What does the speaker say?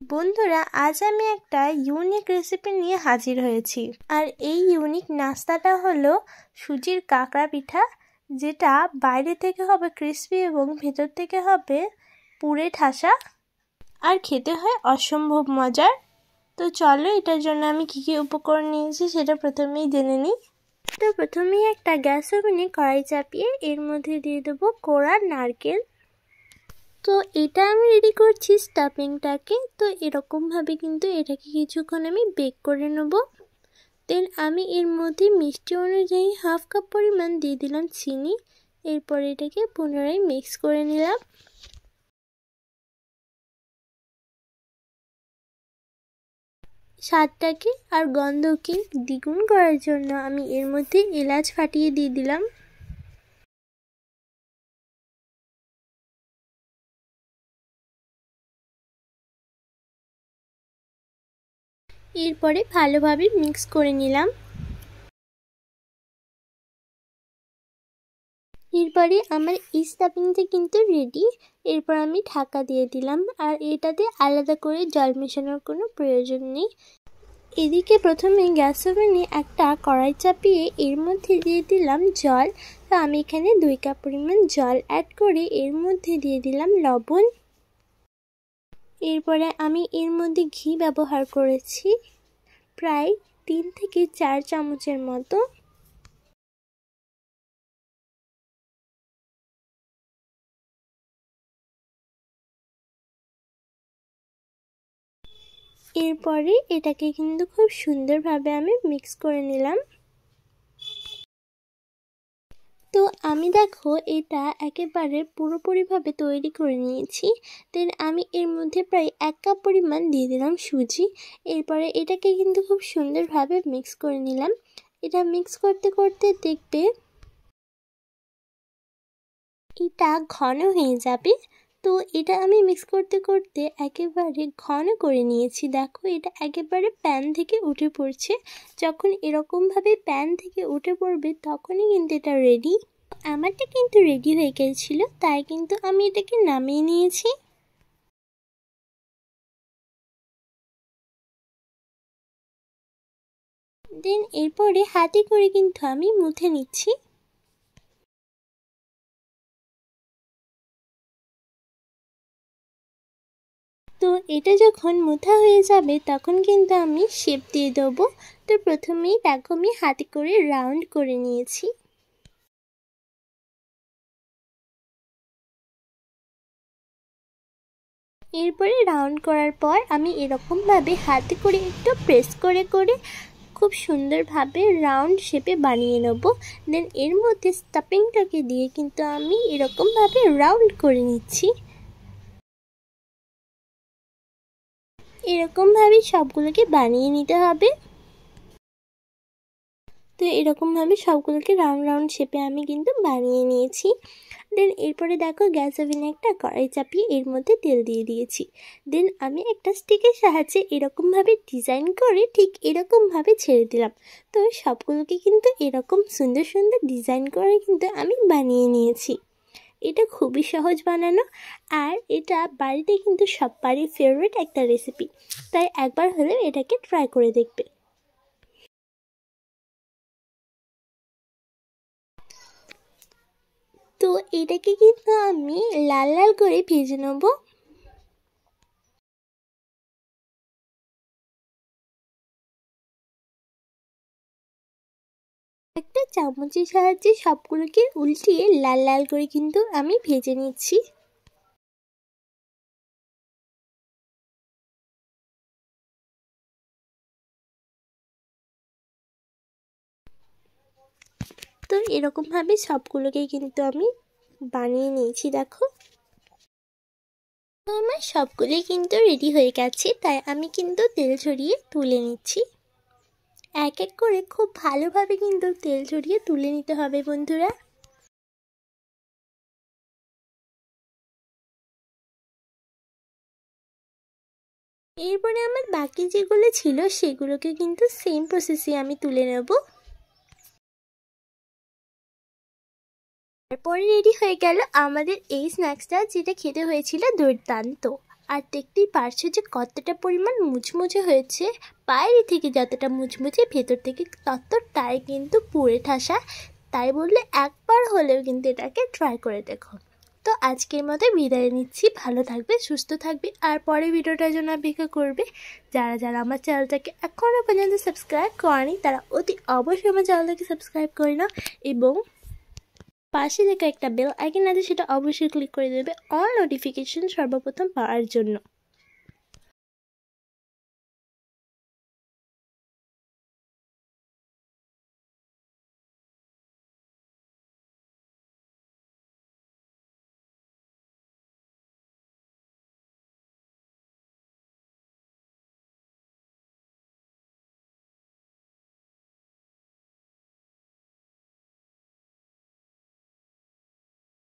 বন্ধুরা, আজ আমি একটা ইউনিক রেসিপি নিয়ে হাজির হয়েছি। আর এই ইউনিক নাস্তাটা হলো সুজির কাকড়া পিঠা, যেটা বাইরে থেকে হবে ক্রিস্পি এবং ভেতর থেকে হবে পুরে ঠাসা, আর খেতে হয় অসম্ভব মজার। তো চলো এটার জন্য আমি কী কী উপকরণ নিয়েছি সেটা প্রথমেই জেনে নিই। তো প্রথমেই একটা গ্যাস ওভেনে কড়াই চাপিয়ে এর মধ্যে দিয়ে দেবো কোড়া নারকেল। তো এটা আমি রেডি করছি স্টাফিংটাকে। তো এরকমভাবে কিন্তু এটাকে কিছুক্ষণ আমি বেক করে নেব। দেন আমি এর মধ্যে মিষ্টি অনুযায়ী হাফ কাপ পরিমাণ দিয়ে দিলাম চিনি। এরপর এটাকে পুনরায় মিক্স করে নিলাম। স্বাদটাকে আর গন্ধকে দ্বিগুণ করার জন্য আমি এর মধ্যে এলাচ ফাটিয়ে দিয়ে দিলাম। এরপরে ভালোভাবে মিক্স করে নিলাম। এরপরে আমার এই স্টাফিংটা কিন্তু রেডি। এরপর আমি ঢাকা দিয়ে দিলাম, আর এটাতে আলাদা করে জল মেশানোর কোনো প্রয়োজন নেই। এদিকে প্রথমে গ্যাস ওভেনে একটা কড়াই চাপিয়ে এর মধ্যে দিয়ে দিলাম জল। তো আমি এখানে 2 কাপ পরিমাণ জল অ্যাড করে এর মধ্যে দিয়ে দিলাম লবণ। এরপরে আমি এর মধ্যে ঘি ব্যবহার করেছি প্রায় 3 থেকে 4 চামচের মতো। এরপরে এটাকে কিন্তু খুব সুন্দরভাবে আমি মিক্স করে নিলাম। তো আমি দেখো এটা একেবারে পুরোপুরিভাবে তৈরি করে নিয়েছি। দেন আমি এর মধ্যে প্রায় 1 কাপ পরিমাণ দিয়ে দিলাম সুজি। এরপরে এটাকে কিন্তু খুব সুন্দরভাবে মিক্স করে নিলাম। এটা মিক্স করতে করতে দেখবে এটা ঘন হয়ে যাবে। তো এটা আমি মিক্স করতে করতে একেবারে ঘন করে নিয়েছি। দেখো এটা একেবারে প্যান থেকে উঠে পড়ছে। যখন এরকমভাবে প্যান থেকে উঠে পড়বে তখনই কিন্তু এটা রেডি। আমারটা কিন্তু রেডি হয়ে গিয়েছিল, তাই কিন্তু আমি এটাকে নামিয়ে নিয়েছি। দেন এরপরে হাতে করে কিন্তু আমি মুথে নিচ্ছি। তো এটা যখন মুথা হয়ে যাবে তখন কিন্তু আমি শেপ দিয়ে দেবো। তো প্রথমেই দেখো আমি হাতে করে রাউন্ড করে নিয়েছি। এরপরে রাউন্ড করার পর আমি এরকমভাবে হাতে করে একটু প্রেস করে করে খুব সুন্দরভাবে রাউন্ড শেপে বানিয়ে নেব। দেন এর মধ্যে স্টাফিংটাকে দিয়ে কিন্তু আমি এরকমভাবে রাউন্ড করে নিচ্ছি। এরকমভাবে সবগুলোকে বানিয়ে নিতে হবে। তো এরকমভাবে সবগুলোকে রাউন্ড রাউন্ড শেপে আমি কিন্তু বানিয়ে নিয়েছি। দেন এরপরে দেখো গ্যাস ওভেনে একটা কড়াই চাপিয়ে এর মধ্যে তেল দিয়ে দিয়েছি। দেন আমি একটা স্টিকের সাহায্যে এরকমভাবে ডিজাইন করে ঠিক এরকমভাবে ছেড়ে দিলাম। তো সবগুলোকে কিন্তু এরকম সুন্দর সুন্দর ডিজাইন করে কিন্তু আমি বানিয়ে নিয়েছি। এটা খুবই সহজ বানানো, আর এটা বাড়িতে কিন্তু সবারই ফেভারিট একটা রেসিপি। তাই একবার হলেও এটাকে ট্রাই করে দেখবে। তো এটাকে কিন্তু আমি লাল লাল করে ভেজে নেব। একটা চামচের সাহায্যে সবগুলোকে উল্টিয়ে লাল লাল করে কিন্তু আমি ভেজে নিচ্ছি। তো এরকমভাবে সবগুলোকে কিন্তু আমি বানিয়ে নিয়েছি। দেখো তো আমার সবগুলোই কিন্তু রেডি হয়ে গেছে, তাই আমি কিন্তু তেল ঝরিয়ে তুলে নিচ্ছি। এক এক করে খুব ভালোভাবে কিন্তু তেল ঝরিয়ে তুলে নিতে হবে বন্ধুরা। এরপরে আমার বাকি যেগুলো ছিল সেগুলোকে কিন্তু সেম প্রসেসে আমি তুলে নেব। তারপরে রেডি হয়ে গেল আমাদের এই স্ন্যাক্সটা, যেটা খেতে হয়েছিল দুর্দান্ত। আর দেখতেই পারছো যে কতটা পরিমাণ মুচমুচে হয়েছে। বাইরে থেকে যতটা মুচমুচে, ভেতর থেকে ততটাই কিন্তু পুড়ে ঠাসা। তাই বললে একবার হলেও কিন্তু এটাকে ট্রাই করে দেখো। তো আজকের মতো বিদায় নিচ্ছি। ভালো থাকবে, সুস্থ থাকবে, আর পরে ভিডিওটার জন্য অপেক্ষা করবে। যারা যারা আমার চ্যানেলটাকে এখনও পর্যন্ত সাবস্ক্রাইব করেনি তারা অতি অবশ্যই আমার চ্যানেলটাকে সাবস্ক্রাইব করে নাও, এবং পাশে থেকে একটা বেল আইকন আছে সেটা অবশ্যই ক্লিক করে দেবে অল নোটিফিকেশন সর্বপ্রথম পাওয়ার জন্য।